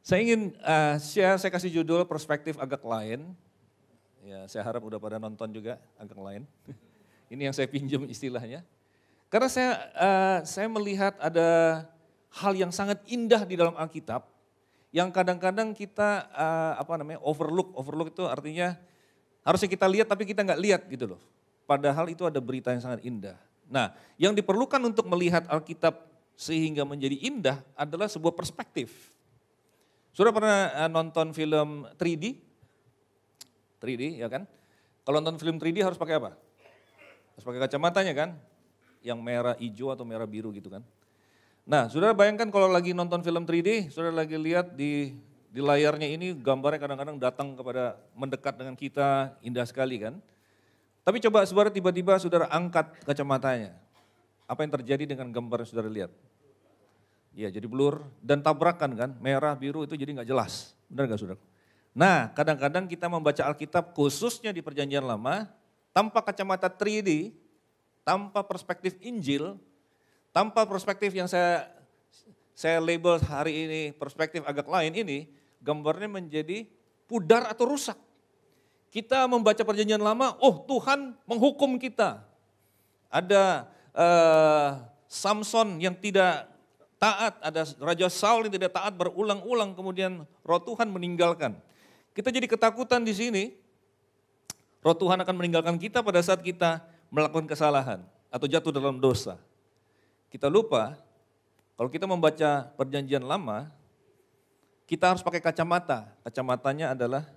Saya ingin saya kasih judul perspektif agak lain. Ya, saya harap udah pada nonton juga agak lain. Ini yang saya pinjam istilahnya. Karena saya melihat ada hal yang sangat indah di dalam Alkitab yang kadang-kadang kita overlook. Overlook itu artinya harusnya kita lihat tapi kita nggak lihat gitu loh. Padahal itu ada berita yang sangat indah. Nah, yang diperlukan untuk melihat Alkitab sehingga menjadi indah adalah sebuah perspektif. Sudah pernah nonton film 3D? 3D ya kan? Kalau nonton film 3D harus pakai apa? Harus pakai kacamatanya kan? Yang merah hijau atau merah biru gitu kan. Nah, saudara bayangkan kalau lagi nonton film 3D, saudara lagi lihat di layarnya ini gambarnya kadang-kadang datang kepada mendekat dengan kita, indah sekali kan. Tapi coba saudara tiba-tiba saudara angkat kacamatanya. Apa yang terjadi dengan gambar yang saudara lihat? Ya jadi blur dan tabrakan kan, merah biru itu jadi nggak jelas. Benar nggak saudara? Nah, kadang-kadang kita membaca Alkitab khususnya di Perjanjian Lama tanpa kacamata 3D, tanpa perspektif Injil, tanpa perspektif yang saya label hari ini perspektif agak lain ini, gambarnya menjadi pudar atau rusak. Kita membaca Perjanjian Lama, oh Tuhan menghukum kita. Ada Samson yang tidak taat, ada Raja Saul yang tidak taat berulang-ulang kemudian roh Tuhan meninggalkan. Kita jadi ketakutan di sini, roh Tuhan akan meninggalkan kita pada saat kita melakukan kesalahan atau jatuh dalam dosa. Kita lupa, kalau kita membaca Perjanjian Lama, kita harus pakai kacamata. Kacamatanya adalah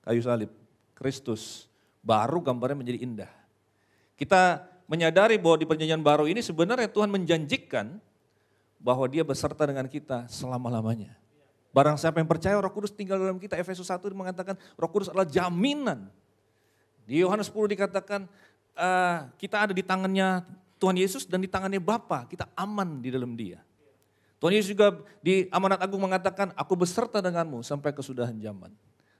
kayu salib, Kristus. Baru gambarnya menjadi indah. Kita menyadari bahwa di Perjanjian Baru ini sebenarnya Tuhan menjanjikan bahwa dia beserta dengan kita selama-lamanya. Barang siapa yang percaya Roh Kudus tinggal dalam kita, Efesus 1 mengatakan Roh Kudus adalah jaminan. Di Yohanes 10 dikatakan kita ada di tangannya Tuhan Yesus dan di tangannya Bapa, kita aman di dalam dia. Tuhan Yesus juga di Amanat Agung mengatakan aku beserta denganmu sampai kesudahan zaman.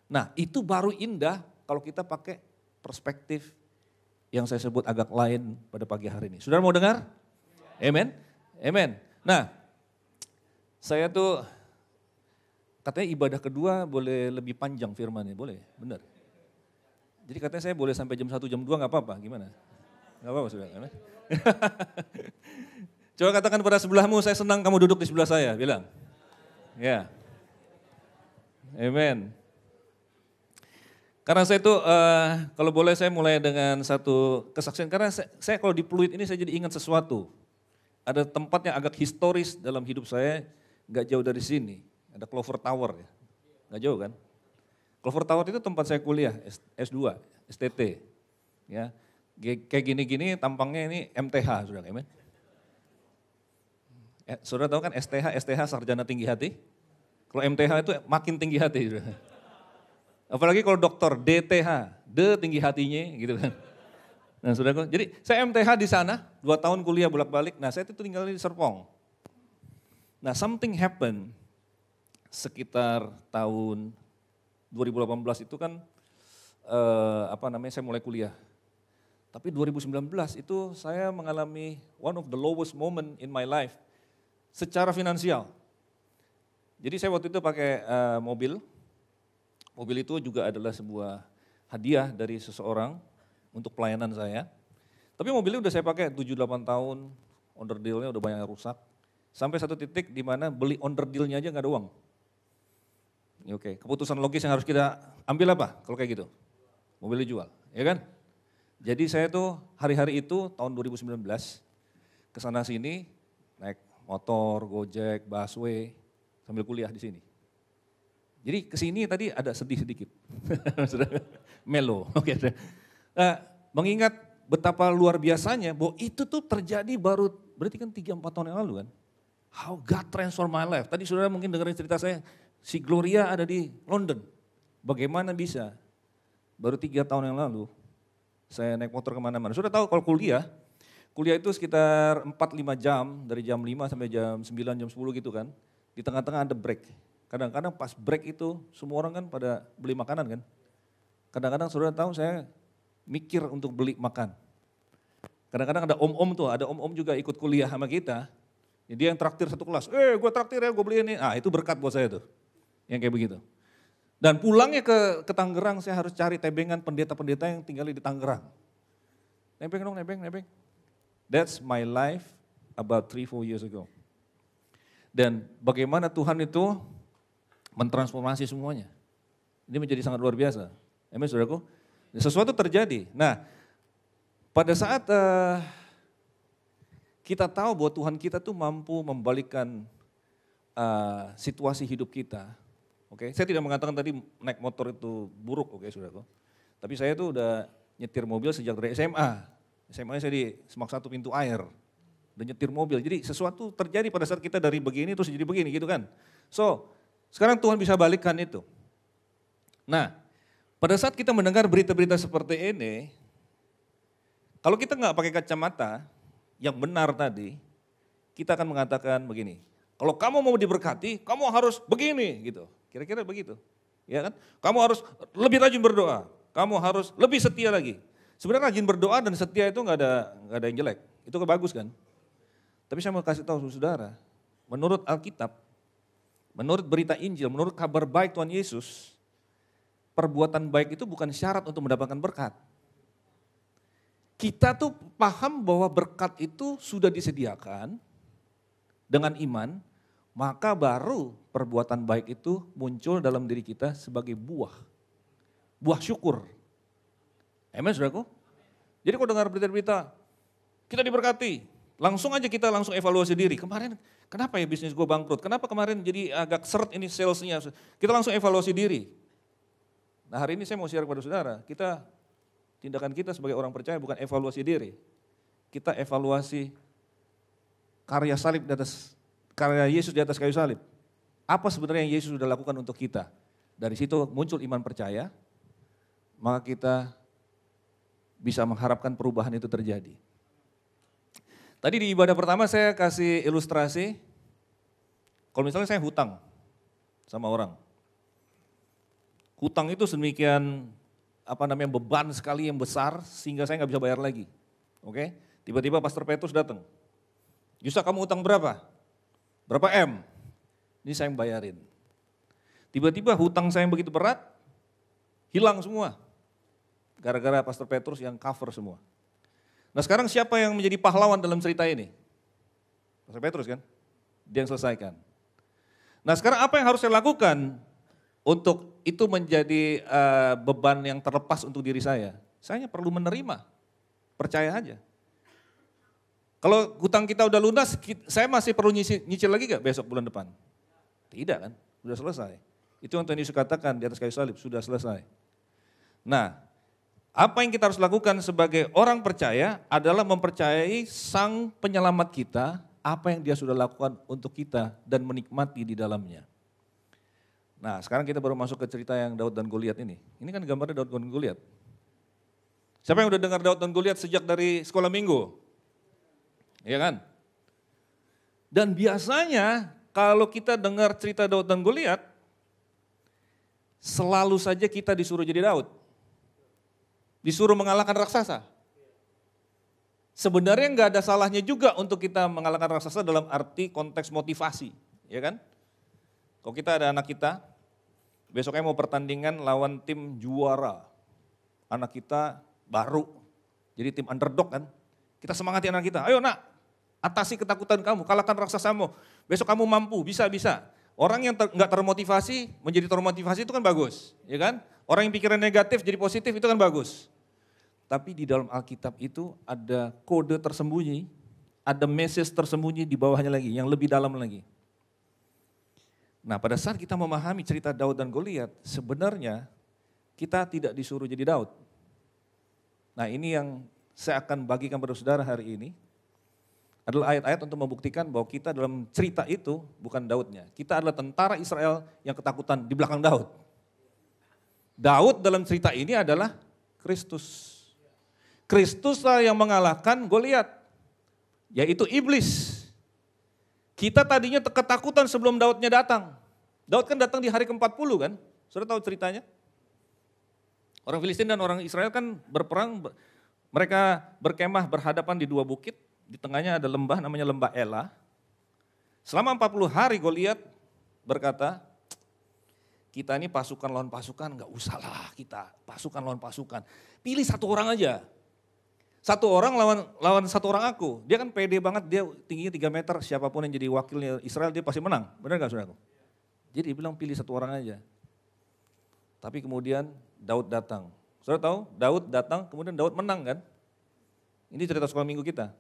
Nah itu baru indah kalau kita pakai perspektif yang saya sebut agak lain pada pagi hari ini. Saudara mau dengar? Amen? Amen. Nah, saya tuh katanya ibadah kedua boleh lebih panjang firmannya, boleh? Benar. Jadi katanya saya boleh sampai jam 1, jam 2 gak apa-apa, gimana? Gak apa-apa saudara. Coba katakan pada sebelahmu, saya senang kamu duduk di sebelah saya, bilang. Ya. Amen. Karena saya tuh, kalau boleh saya mulai dengan satu kesaksian, karena saya kalau di Pluit ini saya jadi ingat sesuatu. Ada tempat yang agak historis dalam hidup saya, gak jauh dari sini. Ada Clover Tower ya, gak jauh kan. Clover Tower itu tempat saya kuliah, S2, STT. Ya, kayak gini-gini tampangnya ini MTH, saudara. Amen. Saudara tahu kan STH Sarjana Tinggi Hati. Kalau MTH itu makin tinggi hati. Saudara. Apalagi kalau dokter DTH, D tinggi hatinya gitu kan. Nah saudara, jadi saya MTH di sana, 2 tahun kuliah bolak-balik, nah saya itu tinggal di Serpong. Nah something happen sekitar tahun 2018 itu kan, saya mulai kuliah. Tapi 2019 itu saya mengalami one of the lowest moment in my life secara finansial. Jadi saya waktu itu pakai mobil itu juga adalah sebuah hadiah dari seseorang, untuk pelayanan saya. Tapi mobilnya udah saya pakai 7-8 tahun, onderdilnya udah banyak rusak. Sampai satu titik di mana beli onderdilnya aja gak ada uang. Oke, keputusan logis yang harus kita ambil apa kalau kayak gitu? Mobil dijual, ya kan? Jadi saya tuh hari-hari itu tahun 2019 kesana sini naik motor, Gojek, busway sambil kuliah di sini. Jadi kesini tadi ada sedih sedikit, melo. Oke. Mengingat betapa luar biasanya bahwa itu tuh terjadi baru berarti kan 3-4 tahun yang lalu kan. How God transform my life. Tadi saudara mungkin dengerin cerita saya, si Gloria ada di London. Bagaimana bisa? Baru 3 tahun yang lalu saya naik motor kemana-mana. Saudara tahu kalau kuliah itu sekitar 4-5 jam, dari jam 5 sampai jam 9, jam 10 gitu kan. Di tengah-tengah ada break. Kadang-kadang pas break itu semua orang kan pada beli makanan kan. Kadang-kadang saudara tahu saya mikir untuk beli makan. Kadang-kadang ada om-om tuh, ada om-om juga ikut kuliah sama kita. Dia yang traktir satu kelas, gue traktir ya, gue beli ini. Ah itu berkat buat saya tuh. yang kayak begitu. Dan pulangnya ke Tangerang saya harus cari tebengan pendeta-pendeta yang tinggal di Tangerang. Nebeng dong, nebeng. That's my life about 3-4 years ago. Dan bagaimana Tuhan itu mentransformasi semuanya. Ini menjadi sangat luar biasa. Amin saudaraku. Sesuatu terjadi. Nah, pada saat kita tahu bahwa Tuhan kita tuh mampu membalikkan situasi hidup kita. Oke, saya tidak mengatakan tadi naik motor itu buruk, oke saudaraku. Tapi saya tuh udah nyetir mobil sejak dari SMA. SMA saya di Semak 1 Pintu Air. Udah nyetir mobil. Jadi sesuatu terjadi pada saat kita dari begini terus jadi begini gitu kan. So, sekarang Tuhan bisa balikkan itu. Nah, pada saat kita mendengar berita-berita seperti ini, kalau kita nggak pakai kacamata yang benar tadi, kita akan mengatakan begini, kalau kamu mau diberkati, kamu harus begini gitu. Kira-kira begitu. Ya kan? Kamu harus lebih rajin berdoa, kamu harus lebih setia lagi. Sebenarnya rajin berdoa dan setia itu nggak ada yang jelek, itu bagus kan. Tapi saya mau kasih tahu saudara, menurut Alkitab, menurut berita Injil, menurut kabar baik Tuhan Yesus, perbuatan baik itu bukan syarat untuk mendapatkan berkat. Kita tuh paham bahwa berkat itu sudah disediakan dengan iman, maka baru perbuatan baik itu muncul dalam diri kita sebagai buah syukur. Amen saudaraku? Jadi kalau dengar berita-berita, kita diberkati, langsung aja kita langsung evaluasi diri. Kemarin kenapa ya bisnis gue bangkrut? Kenapa kemarin jadi agak seret ini salesnya? Kita langsung evaluasi diri. Nah hari ini saya mau share kepada saudara, tindakan kita sebagai orang percaya bukan evaluasi diri. Kita evaluasi karya salib di atas, karya Yesus di atas kayu salib. Apa sebenarnya yang Yesus sudah lakukan untuk kita? Dari situ muncul iman percaya, maka kita bisa mengharapkan perubahan itu terjadi. Tadi di ibadah pertama saya kasih ilustrasi, kalau misalnya saya hutang sama orang. Hutang itu sedemikian beban sekali yang besar sehingga saya nggak bisa bayar lagi. Oke? Tiba-tiba Pastor Petrus datang. Yusa kamu hutang berapa? Berapa M? Ini saya yang bayarin. Tiba-tiba hutang saya yang begitu berat, hilang semua. Gara-gara Pastor Petrus yang cover semua. Nah sekarang siapa yang menjadi pahlawan dalam cerita ini? Pastor Petrus kan? Dia yang selesaikan. Nah sekarang apa yang harus saya lakukan untuk itu menjadi beban yang terlepas untuk diri saya? Saya hanya perlu menerima, percaya aja. Kalau hutang kita udah lunas, saya masih perlu nyicil lagi gak besok bulan depan? Tidak kan, sudah selesai. Itu yang Tuhan Yesus katakan di atas kayu salib, sudah selesai. Nah, apa yang kita harus lakukan sebagai orang percaya adalah mempercayai Sang Penyelamat kita, apa yang Dia sudah lakukan untuk kita dan menikmati di dalamnya. Nah, sekarang kita baru masuk ke cerita yang Daud dan Goliat ini. Ini kan gambarnya Daud dan Goliat. Siapa yang udah dengar Daud dan Goliat sejak dari sekolah minggu? Iya kan? Dan biasanya kalau kita dengar cerita Daud dan Goliat, selalu saja kita disuruh jadi Daud. Disuruh mengalahkan raksasa. Sebenarnya nggak ada salahnya juga untuk kita mengalahkan raksasa dalam arti konteks motivasi, ya kan? Kalau kita ada anak kita, besoknya mau pertandingan lawan tim juara. Anak kita baru, jadi tim underdog kan. Kita semangati anak kita, ayo nak, atasi ketakutan kamu, kalahkan raksasamu. Besok kamu mampu, bisa. Orang yang nggak termotivasi, menjadi termotivasi itu kan bagus, ya kan? Orang yang pikiran negatif jadi positif itu kan bagus. Tapi di dalam Alkitab itu ada kode tersembunyi, ada message tersembunyi di bawahnya lagi, yang lebih dalam lagi. Nah pada saat kita memahami cerita Daud dan Goliat, sebenarnya kita tidak disuruh jadi Daud. Nah ini yang saya akan bagikan pada saudara hari ini, adalah ayat-ayat untuk membuktikan bahwa kita dalam cerita itu bukan Daudnya. Kita adalah tentara Israel yang ketakutan di belakang Daud. Daud dalam cerita ini adalah Kristus. Kristuslah yang mengalahkan Goliat, yaitu iblis. Kita tadinya ketakutan sebelum Daudnya datang. Daud kan datang di hari ke-40 kan, sudah tahu ceritanya? Orang Filistin dan orang Israel kan berperang, mereka berkemah berhadapan di dua bukit, di tengahnya ada lembah namanya lembah Ela. Selama 40 hari Goliat berkata, kita ini pasukan lawan pasukan, nggak usah lah kita pasukan lawan pasukan. Pilih satu orang aja. Satu orang lawan satu orang aku. Dia kan pede banget, dia tingginya 3 meter, siapapun yang jadi wakilnya Israel dia pasti menang. Benar gak saudaraku? Jadi dia bilang pilih satu orang aja. Tapi kemudian Daud datang. Saudara tahu Daud datang kemudian Daud menang kan? Ini cerita sekolah minggu kita.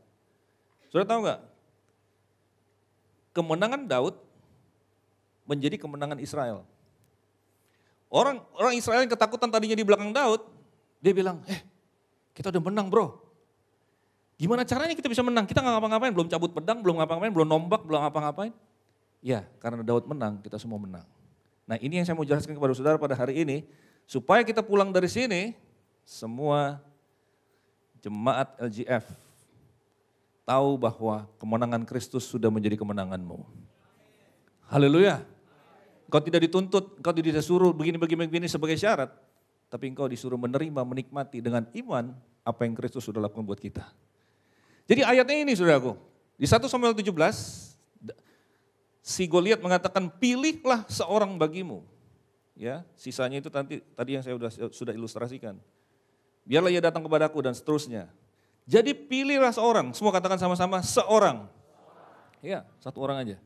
Saudara tahu gak? Kemenangan Daud menjadi kemenangan Israel. Orang Israel yang ketakutan tadinya di belakang Daud, dia bilang, kita udah menang bro. Gimana caranya kita bisa menang? Kita nggak ngapa-ngapain, belum cabut pedang, belum ngapa-ngapain, belum nombak, belum ngapa-ngapain. Ya, karena Daud menang, kita semua menang. Nah ini yang saya mau jelaskan kepada saudara pada hari ini, supaya kita pulang dari sini, semua jemaat LGF tahu bahwa kemenangan Kristus sudah menjadi kemenanganmu. Haleluya. Engkau tidak dituntut, engkau tidak disuruh begini sebagai syarat, tapi engkau disuruh menerima, menikmati dengan iman apa yang Kristus sudah lakukan buat kita. Jadi ayatnya ini saudaraku, di 1 Samuel 17, si Goliat mengatakan pilihlah seorang bagimu. Ya, sisanya itu tadi yang saya sudah ilustrasikan. Biarlah ia datang kepadaku dan seterusnya. Jadi pilihlah seorang, semua katakan sama-sama seorang. Ya, satu orang aja.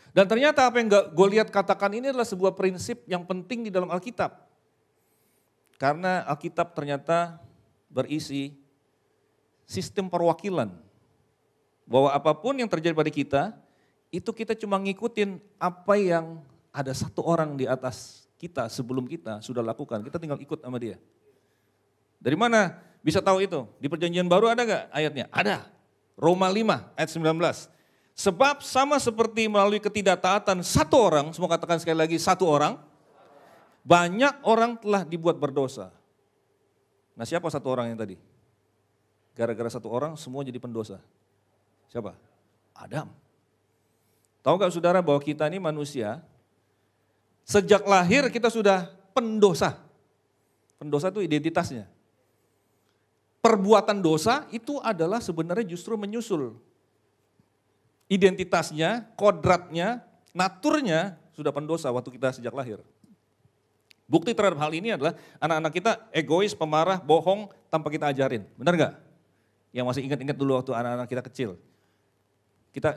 Dan ternyata apa yang Goliat katakan ini adalah sebuah prinsip yang penting di dalam Alkitab. Karena Alkitab ternyata berisi sistem perwakilan. Bahwa apapun yang terjadi pada kita, itu kita cuma ngikutin apa yang ada satu orang di atas kita sebelum kita sudah lakukan. Kita tinggal ikut sama dia. Dari mana bisa tahu itu? Di perjanjian baru ada gak ayatnya? Ada. Roma 5 ayat 19. Sebab sama seperti melalui ketidaktaatan satu orang, semua katakan sekali lagi satu orang, banyak orang telah dibuat berdosa. Nah siapa satu orang yang tadi? Gara-gara satu orang semua jadi pendosa. Siapa? Adam. Tahu gak saudara bahwa kita ini manusia, sejak lahir kita sudah pendosa. Pendosa itu identitasnya. Perbuatan dosa itu adalah sebenarnya justru menyusul. Identitasnya, kodratnya, naturnya sudah pendosa waktu kita sejak lahir. Bukti terhadap hal ini adalah anak-anak kita egois, pemarah, bohong tanpa kita ajarin. Benar gak? Yang masih ingat-ingat dulu waktu anak-anak kita kecil.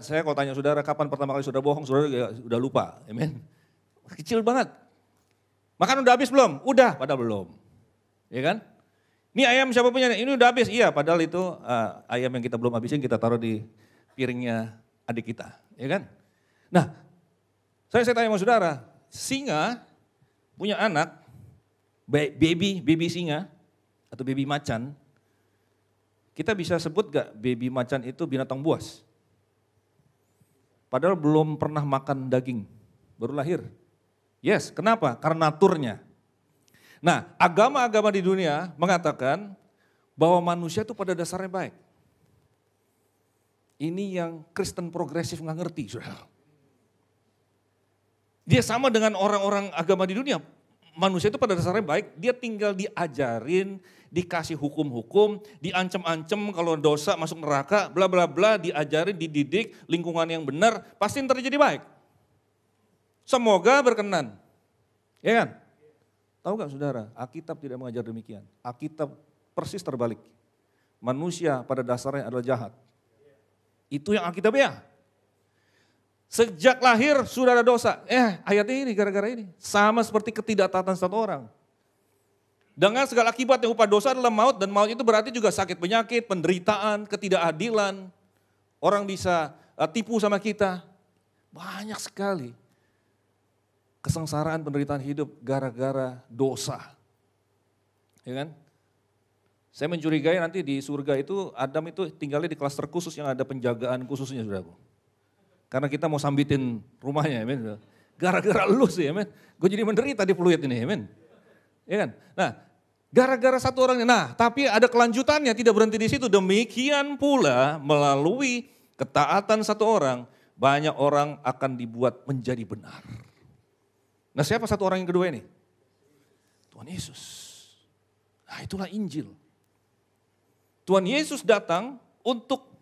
Saya kalau tanya saudara kapan pertama kali saudara bohong, saudara udah lupa. Amen. Kecil banget. Makan udah habis belum? Udah, padahal belum. Ya kan? Ini ayam siapa punya? Ini udah habis. Iya, padahal itu ayam yang kita belum habisin kita taruh di piringnya adik kita. Ya kan? Nah, saya tanya sama saudara, singa punya anak, baby singa atau baby macan, kita bisa sebut gak baby macan itu binatang buas? Padahal belum pernah makan daging, baru lahir. Yes, kenapa? Karena naturnya. Nah, agama-agama di dunia mengatakan bahwa manusia itu pada dasarnya baik. Ini yang Kristen progresif nggak ngerti, saudara. Dia sama dengan orang-orang agama di dunia. Manusia itu pada dasarnya baik, dia tinggal diajarin, dikasih hukum-hukum, diancam-ancam kalau dosa masuk neraka, bla bla bla, diajarin, dididik, lingkungan yang benar, pasti ntar jadi baik. Semoga berkenan. Ya kan? Tahu gak saudara, Alkitab tidak mengajar demikian. Alkitab persis terbalik. Manusia pada dasarnya adalah jahat. Itu yang Alkitab ya. Sejak lahir sudah ada dosa. Ayatnya ini gara-gara ini. Sama seperti ketidaktaatan satu orang. Dengan segala akibat yang upah dosa adalah maut. Dan maut itu berarti juga sakit penyakit, penderitaan, ketidakadilan. Orang bisa tipu sama kita. Banyak sekali. Kesengsaraan penderitaan hidup gara-gara dosa. Ya kan? Saya mencurigai nanti di surga itu Adam itu tinggalnya di klaster khusus yang ada penjagaan khususnya saudaraku. Karena kita mau sambitin rumahnya, amen. Gara-gara lu sih, amen. Gue jadi menderita di fluid ini, amen. Ya kan? Nah, gara-gara satu orang, nah tapi ada kelanjutannya, tidak berhenti di situ. Demikian pula melalui ketaatan satu orang, banyak orang akan dibuat menjadi benar. Nah siapa satu orang yang kedua ini? Tuhan Yesus. Nah itulah Injil. Tuhan Yesus datang untuk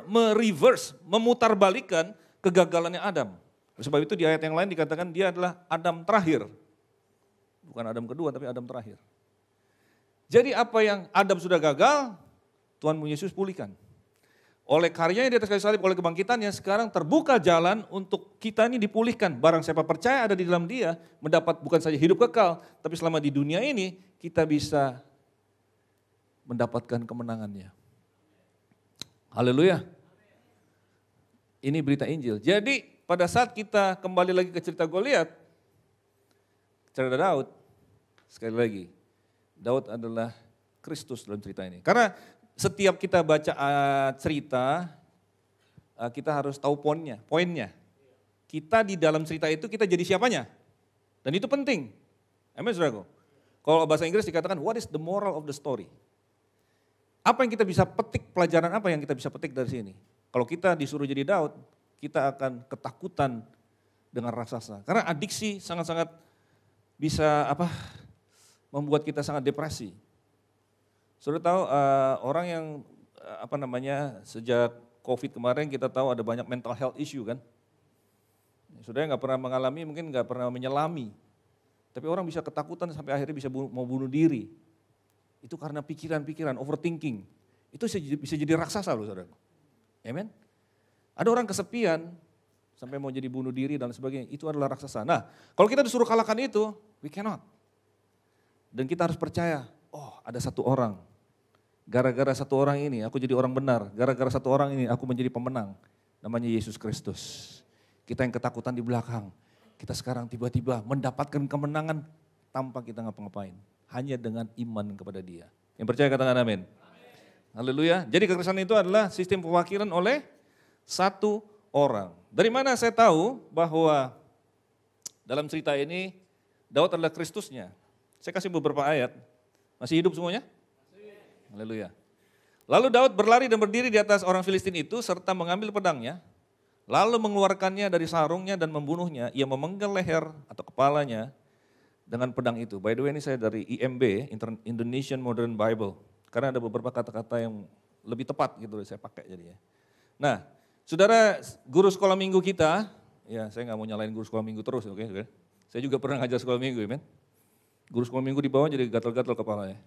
mereverse, memutarbalikkan kegagalannya Adam. Sebab itu di ayat yang lain dikatakan dia adalah Adam terakhir. Bukan Adam kedua tapi Adam terakhir. Jadi apa yang Adam sudah gagal, Tuhan Yesus pulihkan. Oleh karyanya di atas kayu salib, oleh kebangkitannya, sekarang terbuka jalan untuk kita ini dipulihkan. Barang siapa percaya ada di dalam Dia, mendapat bukan saja hidup kekal, tapi selama di dunia ini kita bisa mendapatkan kemenangannya. Haleluya. Ini berita Injil. Jadi pada saat kita kembali lagi ke cerita Goliat, cerita Daud, sekali lagi, Daud adalah Kristus dalam cerita ini. Karena setiap kita baca cerita, kita harus tahu poinnya. Kita di dalam cerita itu kita jadi siapanya. Dan itu penting. Amin, saudaraku. Kalau bahasa Inggris dikatakan, what is the moral of the story? Apa yang kita bisa petik, pelajaran apa yang kita bisa petik dari sini? Kalau kita disuruh jadi Daud, kita akan ketakutan dengan raksasa. Karena adiksi sangat-sangat bisa membuat kita sangat depresi. Saudara tahu orang yang sejak COVID kemarin kita tahu ada banyak mental health issue kan. Saudara nggak pernah mengalami, mungkin nggak pernah menyelami. Tapi orang bisa ketakutan sampai akhirnya mau bunuh diri. Itu karena pikiran-pikiran, overthinking. Itu bisa jadi raksasa loh saudara. Amen. Ada orang kesepian sampai mau jadi bunuh diri dan sebagainya. Itu adalah raksasa. Nah kalau kita disuruh kalahkan itu, we cannot. Dan kita harus percaya, ada satu orang. Gara-gara satu orang ini aku jadi orang benar. Gara-gara satu orang ini aku menjadi pemenang. Namanya Yesus Kristus. Kita yang ketakutan di belakang. Kita sekarang tiba-tiba mendapatkan kemenangan tanpa kita ngapa-ngapain. Hanya dengan iman kepada Dia. Yang percaya katakan amin. Haleluya. Jadi kekristenan itu adalah sistem perwakilan oleh satu orang. Dari mana saya tahu bahwa dalam cerita ini Daud adalah Kristusnya? Saya kasih beberapa ayat. Masih hidup semuanya? Haleluya. Lalu Daud berlari dan berdiri di atas orang Filistin itu serta mengambil pedangnya. Lalu mengeluarkannya dari sarungnya dan membunuhnya. Ia memenggal leher atau kepalanya dengan pedang itu. By the way ini saya dari IMB, Indonesian Modern Bible. Karena ada beberapa kata-kata yang lebih tepat gitu saya pakai jadinya. Nah, saudara guru sekolah minggu kita, ya saya nggak mau nyalain guru sekolah minggu terus, oke? Saya juga pernah ngajar sekolah minggu, amen. Guru sekolah minggu di bawah jadi gatal-gatal kepalanya.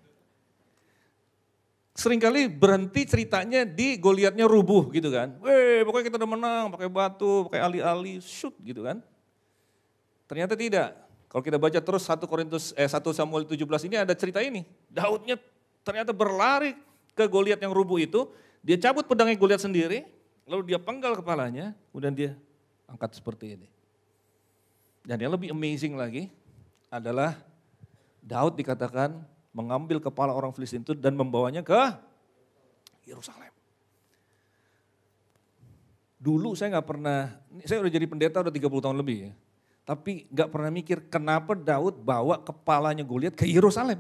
Seringkali berhenti ceritanya di Goliatnya rubuh gitu kan. Pokoknya kita udah menang, pakai batu, pakai ali-ali, shoot gitu kan. Ternyata tidak. Kalau kita baca terus 1 Samuel 17 ini ada cerita ini. Daudnya ternyata berlari ke Goliat yang rubuh itu, dia cabut pedangnya Goliat sendiri, lalu dia penggal kepalanya, kemudian dia angkat seperti ini. Dan yang lebih amazing lagi adalah Daud dikatakan mengambil kepala orang Filistin itu dan membawanya ke Yerusalem. Dulu saya nggak pernah, saya udah jadi pendeta udah 30 tahun lebih ya. Tapi nggak pernah mikir kenapa Daud bawa kepalanya Goliat ke Yerusalem.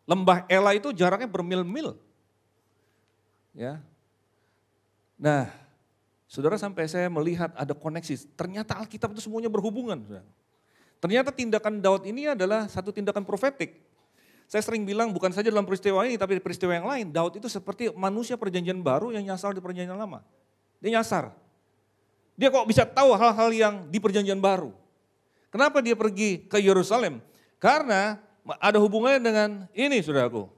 Lembah Ela itu jaraknya bermil-mil. Ya. Nah, saudara sampai saya melihat ada koneksi. Ternyata Alkitab itu semuanya berhubungan. Saudara. Ternyata tindakan Daud ini adalah satu tindakan profetik. Saya sering bilang bukan saja dalam peristiwa ini tapi peristiwa yang lain. Daud itu seperti manusia perjanjian baru yang nyasar di perjanjian lama. Dia nyasar. Dia kok bisa tahu hal-hal yang di perjanjian baru. Kenapa dia pergi ke Yerusalem? Karena ada hubungannya dengan ini saudaraku.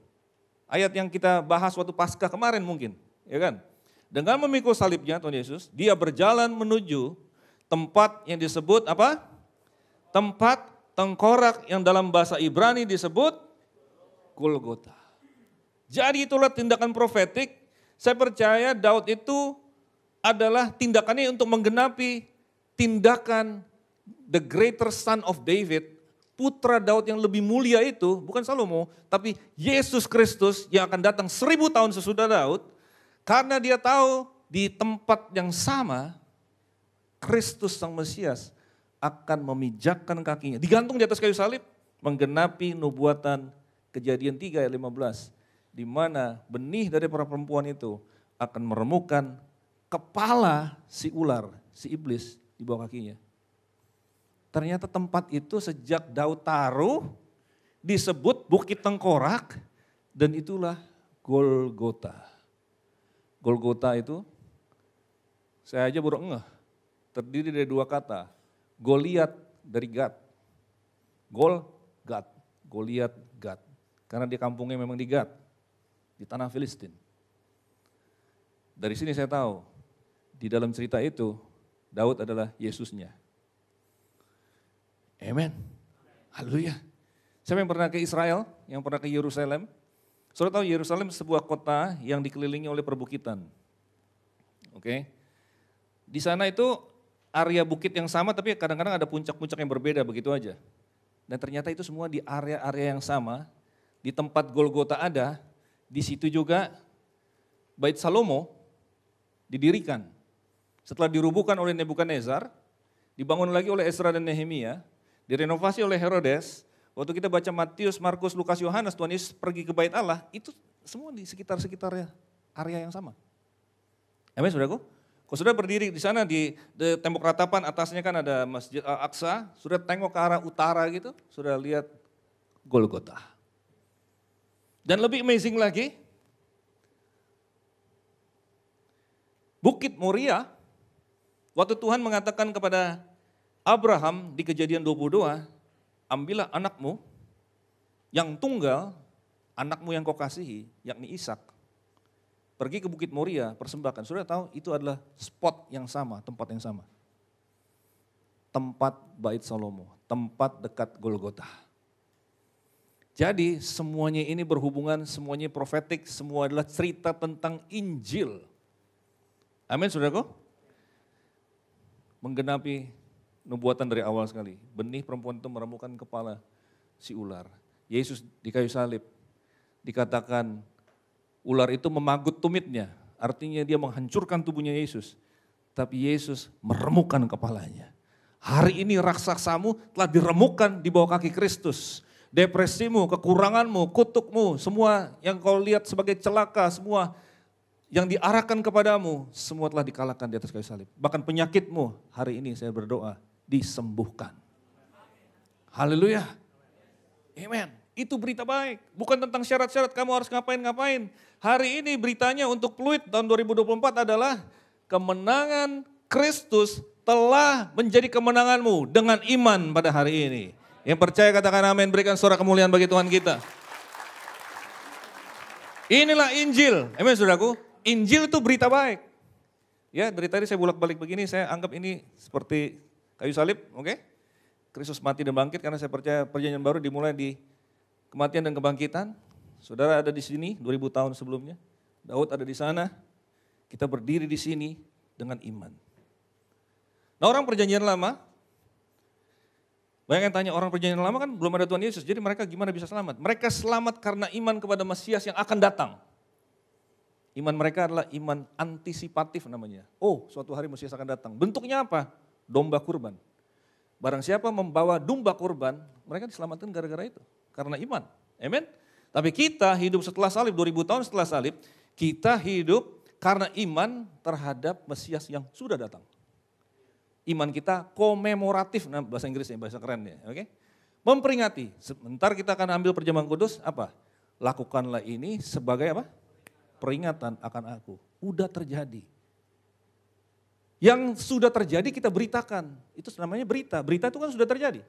Ayat yang kita bahas waktu Paskah kemarin mungkin. Ya kan? Dengan memikul salibnya Tuhan Yesus, dia berjalan menuju tempat yang disebut apa? Tempat tengkorak yang dalam bahasa Ibrani disebut Golgota. Jadi itulah tindakan profetik. Saya percaya Daud itu adalah tindakannya untuk menggenapi tindakan the greater son of David, putra Daud yang lebih mulia itu, bukan Salomo, tapi Yesus Kristus yang akan datang 1000 tahun sesudah Daud, karena dia tahu di tempat yang sama, Kristus Sang Mesias akan memijakkan kakinya, digantung di atas kayu salib, menggenapi nubuatan Kejadian 3 ayat 15, di mana benih dari para perempuan itu akan meremukkan kepala si ular, si iblis di bawah kakinya. Ternyata tempat itu sejak Daud taruh disebut Bukit Tengkorak dan itulah Golgota. Golgota itu saya aja baru ngeh, terdiri dari 2 kata, Goliat dari Gad. Gol Gad. Goliat, Gad. Karena dia kampungnya memang di Gad, di tanah Filistin. Dari sini saya tahu, di dalam cerita itu, Daud adalah Yesusnya. Amen. Haleluya. Siapa yang pernah ke Israel, yang pernah ke Yerusalem? Saudara tahu Yerusalem sebuah kota yang dikelilingi oleh perbukitan. Oke. Di sana itu area bukit yang sama tapi kadang-kadang ada puncak-puncak yang berbeda begitu aja. Dan ternyata itu semua di area-area yang sama, di tempat Golgota ada, di situ juga Bait Salomo didirikan. Setelah dirubuhkan oleh Nebukadnezar, dibangun lagi oleh Ezra dan Nehemia, direnovasi oleh Herodes. Waktu kita baca Matius, Markus, Lukas, Yohanes, Tuhan Yesus pergi ke Bait Allah, itu semua di sekitar-sekitarnya area yang sama. Amin, saudaraku? Kalau sudah berdiri di sana di tembok ratapan, atasnya kan ada Masjid Al-Aqsa, sudah tengok ke arah utara gitu, sudah lihat Golgota. Dan lebih amazing lagi, Bukit Moria, waktu Tuhan mengatakan kepada Abraham di Kejadian 22, ambillah anakmu yang tunggal, anakmu yang kau kasihi, yakni Ishak. Pergi ke Bukit Moria, persembahkan. Sudah tahu itu adalah spot yang sama, tempat yang sama. Tempat Bait Salomo, tempat dekat Golgota. Jadi semuanya ini berhubungan, semuanya profetik, semua adalah cerita tentang Injil. Amin, saudaraku. Menggenapi nubuatan dari awal sekali. Benih perempuan itu meremukan kepala si ular. Yesus di kayu salib dikatakan ular itu memagut tumitnya. Artinya dia menghancurkan tubuhnya Yesus. Tapi Yesus meremukan kepalanya. Hari ini raksasa-rasamu telah diremukkan di bawah kaki Kristus. Depresimu, kekuranganmu, kutukmu, semua yang kau lihat sebagai celaka, semua yang diarahkan kepadamu, semua telah dikalahkan di atas kayu salib. Bahkan penyakitmu, hari ini saya berdoa, disembuhkan. Haleluya. Amen. Itu berita baik. Bukan tentang syarat-syarat kamu harus ngapain-ngapain. Hari ini beritanya untuk Pluit tahun 2024 adalah kemenangan Kristus telah menjadi kemenanganmu dengan iman pada hari ini. Yang percaya katakan amin, berikan suara kemuliaan bagi Tuhan kita. Inilah Injil. Amin, saudaraku. Injil itu berita baik. Ya, dari tadi saya bolak-balik begini, saya anggap ini seperti kayu salib, oke? Kristus mati dan bangkit karena saya percaya perjanjian baru dimulai di kematian dan kebangkitan. Saudara ada di sini 2000 tahun sebelumnya. Daud ada di sana. Kita berdiri di sini dengan iman. Nah, orang perjanjian lama, banyak yang tanya orang perjanjian lama kan belum ada Tuhan Yesus. Jadi mereka gimana bisa selamat? Mereka selamat karena iman kepada Mesias yang akan datang. Iman mereka adalah iman antisipatif namanya. Oh, suatu hari Mesias akan datang. Bentuknya apa? Domba kurban. Barang siapa membawa domba kurban, mereka diselamatkan gara-gara itu. Karena iman. Amen. Tapi kita hidup setelah salib, 2000 tahun setelah salib, kita hidup karena iman terhadap Mesias yang sudah datang. Iman kita komemoratif, nah bahasa Inggrisnya, bahasa keren ya. Oke? Memperingati. Sebentar kita akan ambil perjamuan kudus, apa? Lakukanlah ini sebagai apa? Peringatan akan aku. Udah terjadi. Yang sudah terjadi kita beritakan. Itu namanya berita. Berita itu kan sudah terjadi.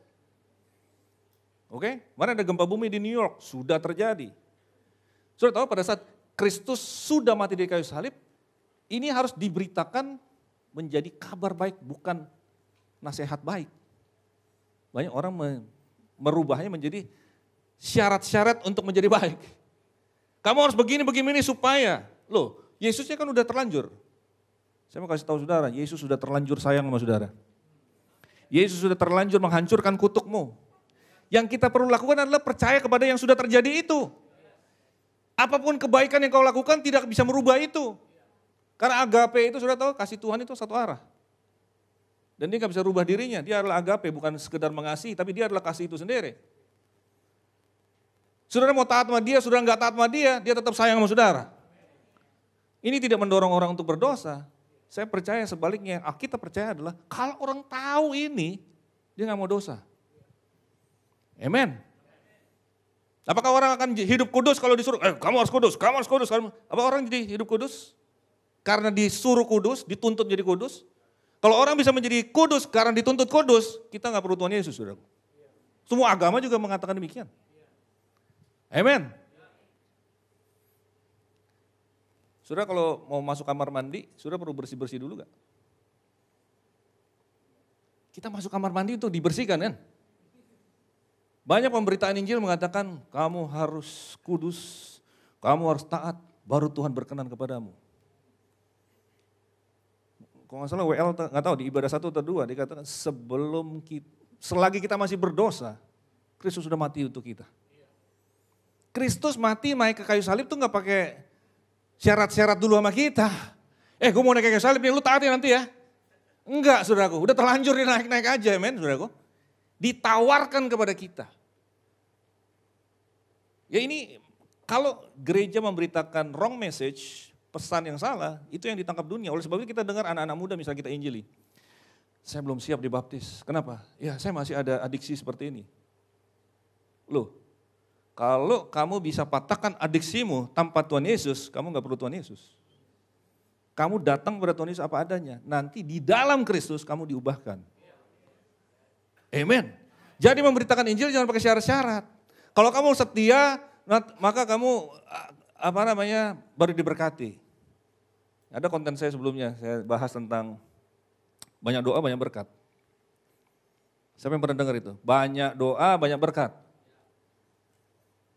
Oke? Kemarin ada gempa bumi di New York. Sudah terjadi. Sudah tahu pada saat Kristus sudah mati di kayu salib, ini harus diberitakan menjadi kabar baik, bukan nasihat baik. Banyak orang merubahnya menjadi syarat-syarat untuk menjadi baik. Kamu harus begini supaya, loh Yesusnya kan udah terlanjur. Saya mau kasih tahu saudara, Yesus sudah terlanjur sayang sama saudara. Yesus sudah terlanjur menghancurkan kutukmu. Yang kita perlu lakukan adalah percaya kepada yang sudah terjadi itu. Apapun kebaikan yang kau lakukan tidak bisa merubah itu. Karena agape itu sudah tahu, kasih Tuhan itu satu arah. Dan dia gak bisa rubah dirinya, dia adalah agape, bukan sekedar mengasihi, tapi dia adalah kasih itu sendiri. Saudara mau taat sama dia, saudara gak taat sama dia tetap sayang sama saudara. Ini tidak mendorong orang untuk berdosa. Saya percaya sebaliknya, yang kita percaya adalah kalau orang tahu ini, dia gak mau dosa. Amen. Apakah orang akan hidup kudus kalau disuruh, kamu harus kudus, kamu harus kudus. Apa orang jadi hidup kudus? Karena disuruh kudus, dituntut jadi kudus. Kalau orang bisa menjadi kudus karena dituntut kudus, kita gak perlu Tuhan Yesus, saudara. Semua agama juga mengatakan demikian. Amen. Saudara kalau mau masuk kamar mandi, saudara perlu bersih-bersih dulu gak? Kita masuk kamar mandi untuk dibersihkan kan? Banyak pemberitaan Injil mengatakan kamu harus kudus, kamu harus taat, baru Tuhan berkenan kepadamu. Kalau nggak salah WL nggak tahu di ibadah 1 atau 2 dikatakan selagi kita masih berdosa, Kristus sudah mati untuk kita. Kristus mati naik ke kayu salib tuh nggak pakai syarat-syarat dulu sama kita. Gue mau naik ke kayu salib nih, lu taati nanti ya. Enggak saudaraku, udah terlanjur dia naik-naik aja men saudaraku. Ditawarkan kepada kita. Ya ini kalau gereja memberitakan wrong message, pesan yang salah, itu yang ditangkap dunia. Oleh sebab itu kita dengar anak-anak muda misalnya kita injili. Saya belum siap dibaptis. Kenapa? Ya saya masih ada adiksi seperti ini. Loh, kalau kamu bisa patahkan adiksimu tanpa Tuhan Yesus, kamu gak perlu Tuhan Yesus. Kamu datang kepada Tuhan Yesus apa adanya. Nanti di dalam Kristus kamu diubahkan. Amen. Jadi memberitakan Injil jangan pakai syarat-syarat. Kalau kamu setia, maka kamu baru diberkati. Ada konten saya sebelumnya, saya bahas tentang banyak doa, banyak berkat. Siapa yang pernah dengar itu? Banyak doa, banyak berkat.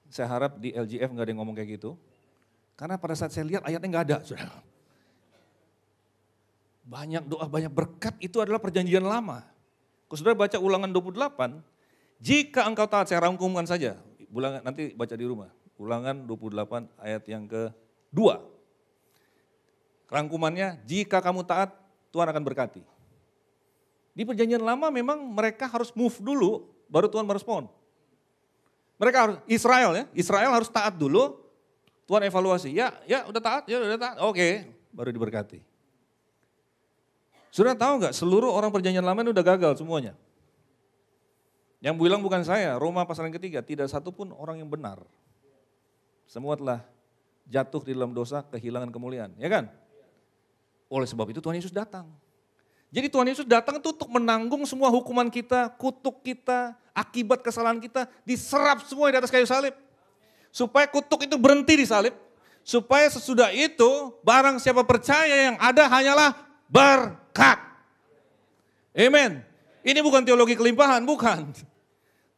Saya harap di LGF nggak ada yang ngomong kayak gitu. Karena pada saat saya lihat ayatnya nggak ada. Saudara. Banyak doa, banyak berkat itu adalah perjanjian lama. Kalau saudara baca Ulangan 28, jika engkau taat, saya rangkumkan saja. Nanti baca di rumah. Ulangan 28 ayat yang ke-2. Rangkumannya, jika kamu taat, Tuhan akan berkati. Di perjanjian lama memang mereka harus move dulu, baru Tuhan merespon. Mereka harus, Israel harus taat dulu, Tuhan evaluasi. Ya udah taat, oke, baru diberkati. Saudara tahu nggak, seluruh orang perjanjian lama itu udah gagal semuanya. Yang bilang bukan saya, Roma pasal yang ketiga, tidak satu pun orang yang benar. Semua telah jatuh di dalam dosa, kehilangan kemuliaan, ya kan? Oleh sebab itu Tuhan Yesus datang. Jadi Tuhan Yesus datang itu untuk menanggung semua hukuman kita, kutuk kita, akibat kesalahan kita, diserap semua di atas kayu salib. Supaya kutuk itu berhenti di salib, supaya sesudah itu barang siapa percaya yang ada hanyalah berkat. Amen. Ini bukan teologi kelimpahan, bukan.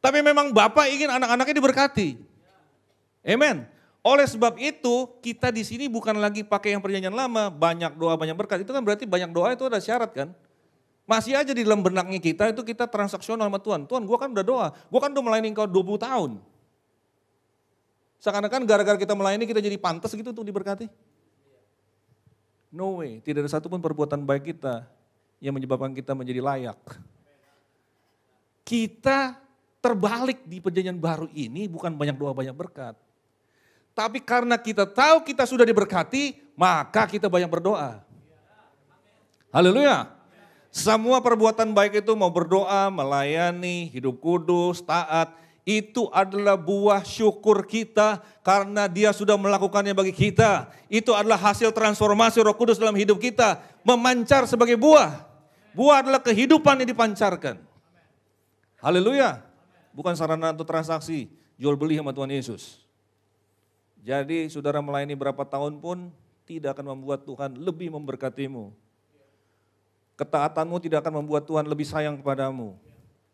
Tapi memang Bapak ingin anak-anaknya diberkati. Amen. Oleh sebab itu kita di sini bukan lagi pakai yang perjanjian lama, banyak doa, banyak berkat. Itu kan berarti banyak doa itu ada syarat kan. Masih aja di dalam benaknya kita itu kita transaksional sama Tuhan. Tuhan gua kan udah doa, gua kan udah melayani engkau 20 tahun. Seakan-akan gara-gara kita melayani kita jadi pantas gitu untuk diberkati. No way, tidak ada satupun perbuatan baik kita yang menyebabkan kita menjadi layak. Kita terbalik di perjanjian baru ini bukan banyak doa banyak berkat. Tapi karena kita tahu kita sudah diberkati, maka kita banyak berdoa. Haleluya. Semua perbuatan baik itu mau berdoa, melayani, hidup kudus, taat, itu adalah buah syukur kita karena Dia sudah melakukannya bagi kita. Itu adalah hasil transformasi Roh Kudus dalam hidup kita, memancar sebagai buah. Buah adalah kehidupan yang dipancarkan. Haleluya. Bukan sarana untuk transaksi, jual beli sama Tuhan Yesus. Jadi saudara melayani berapa tahun pun tidak akan membuat Tuhan lebih memberkatimu. Ketaatanmu tidak akan membuat Tuhan lebih sayang kepadamu.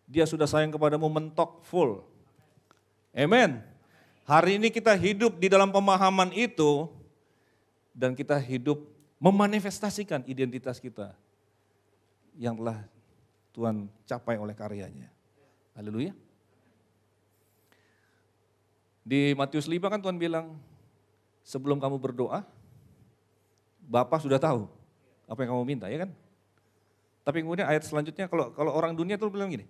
Dia sudah sayang kepadamu mentok full. Amen. Hari ini kita hidup di dalam pemahaman itu dan kita hidup memanifestasikan identitas kita yang telah Tuhan capai oleh karyanya. Haleluya. Di Matius 5 kan Tuhan bilang, sebelum kamu berdoa, Bapa sudah tahu apa yang kamu minta, ya kan? Tapi kemudian ayat selanjutnya kalau orang dunia tuh bilang gini,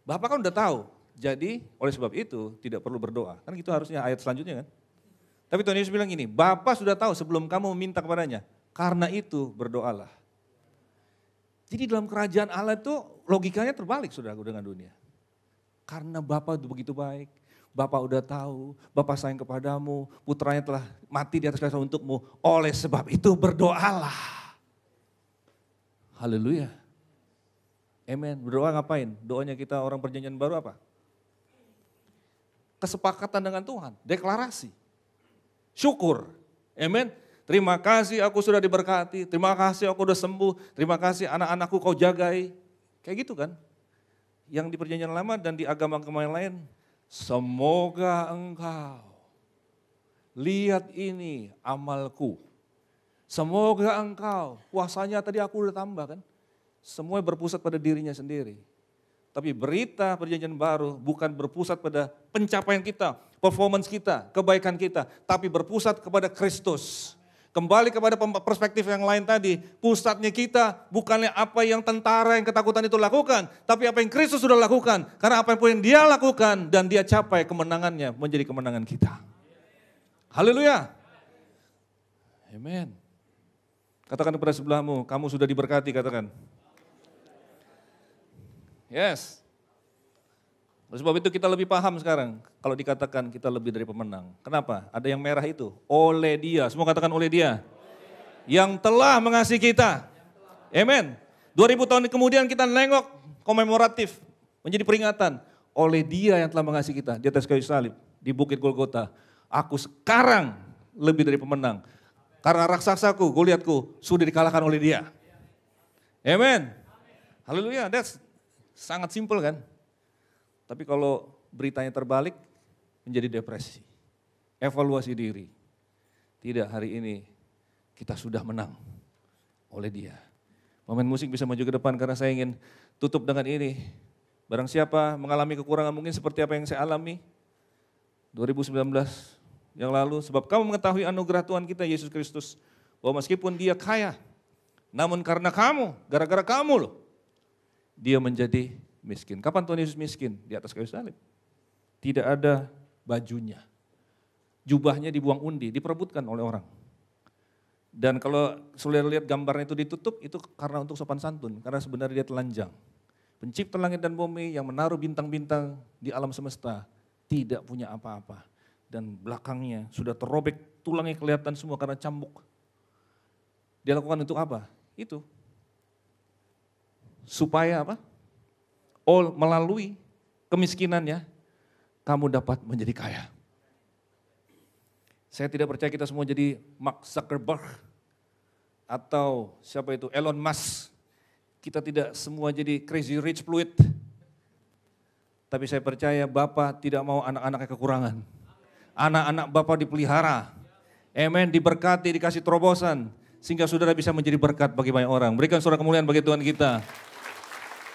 Bapa kan udah tahu, jadi oleh sebab itu tidak perlu berdoa. Kan gitu harusnya ayat selanjutnya kan. Tapi Tuhan Yesus bilang gini, Bapa sudah tahu sebelum kamu meminta kepadanya, karena itu berdoalah. Jadi dalam kerajaan Allah itu logikanya terbalik saudaraku dengan dunia. Karena Bapa itu begitu baik, Bapa udah tahu, Bapa sayang kepadamu, putranya telah mati di atas kayu salib untukmu, oleh sebab itu berdoalah. Haleluya. Amen. Berdoa ngapain? Doanya kita orang perjanjian baru apa? kesepakatan dengan Tuhan, deklarasi. Syukur, amen. Terima kasih aku sudah diberkati, terima kasih aku sudah sembuh, terima kasih anak-anakku kau jagai. Kayak gitu kan. Yang di perjanjian lama dan di agama-agama yang lain, semoga engkau lihat ini amalku. Semoga engkau, puasanya tadi aku udah tambah kan. Semua berpusat pada dirinya sendiri. Tapi berita perjanjian baru bukan berpusat pada pencapaian kita, performance kita, kebaikan kita. Tapi berpusat kepada Kristus. Kembali kepada perspektif yang lain tadi, pusatnya kita bukannya apa yang tentara yang ketakutan itu lakukan, tapi apa yang Kristus sudah lakukan. Karena apa yang dia lakukan dan dia capai kemenangannya menjadi kemenangan kita. Haleluya. Amen. Katakan kepada sebelahmu, kamu sudah diberkati, katakan. Yes. Oleh sebab itu kita lebih paham sekarang kalau dikatakan kita lebih dari pemenang. Kenapa? Ada yang merah itu, oleh Dia. Semua katakan oleh Dia. Yang telah mengasihi kita. Amen. 2000 tahun kemudian kita nengok komemoratif, menjadi peringatan. Oleh Dia yang telah mengasihi kita di atas kayu salib, di Bukit Golgota. Aku sekarang lebih dari pemenang. Karena raksasaku, Goliatku sudah dikalahkan oleh Dia. Amen. Haleluya, that's sangat simpel kan? Tapi kalau beritanya terbalik, menjadi depresi. Evaluasi diri. Tidak, hari ini kita sudah menang oleh Dia. Pemain musik bisa maju ke depan karena saya ingin tutup dengan ini. Barang siapa mengalami kekurangan mungkin seperti apa yang saya alami 2019 yang lalu. Sebab kamu mengetahui anugerah Tuhan kita Yesus Kristus. Bahwa meskipun Dia kaya, namun karena kamu, gara-gara kamu loh, Dia menjadi miskin. Kapan Tuhan Yesus miskin? Di atas kayu salib. Tidak ada bajunya. Jubahnya dibuang undi, diperebutkan oleh orang. Dan kalau saudara lihat gambarnya itu ditutup, itu karena untuk sopan santun. Karena sebenarnya dia telanjang. Pencipta langit dan bumi yang menaruh bintang-bintang di alam semesta. Tidak punya apa-apa. Dan belakangnya sudah terrobek, tulangnya kelihatan semua karena cambuk. Dia lakukan untuk apa? Itu. Supaya apa? Melalui kemiskinannya, kamu dapat menjadi kaya. Saya tidak percaya kita semua jadi Mark Zuckerberg atau siapa itu Elon Musk. Kita tidak semua jadi crazy rich fluid. Tapi saya percaya Bapak tidak mau anak-anaknya kekurangan. Anak-anak Bapak dipelihara. Amen, diberkati, dikasih terobosan. Sehingga saudara bisa menjadi berkat bagi banyak orang. Berikan suara kemuliaan bagi Tuhan kita.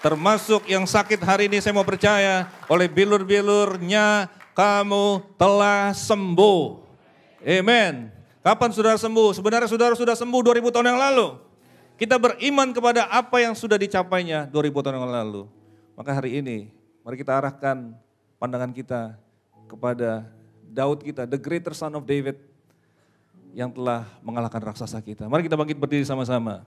Termasuk yang sakit hari ini saya mau percaya oleh bilur-bilurnya kamu telah sembuh. Amen. Kapan saudara sembuh? Sebenarnya saudara sudah sembuh 2000 tahun yang lalu. Kita beriman kepada apa yang sudah dicapainya 2000 tahun yang lalu. Maka hari ini mari kita arahkan pandangan kita kepada Daud kita, the greater son of David yang telah mengalahkan raksasa kita. Mari kita bangkit berdiri sama-sama.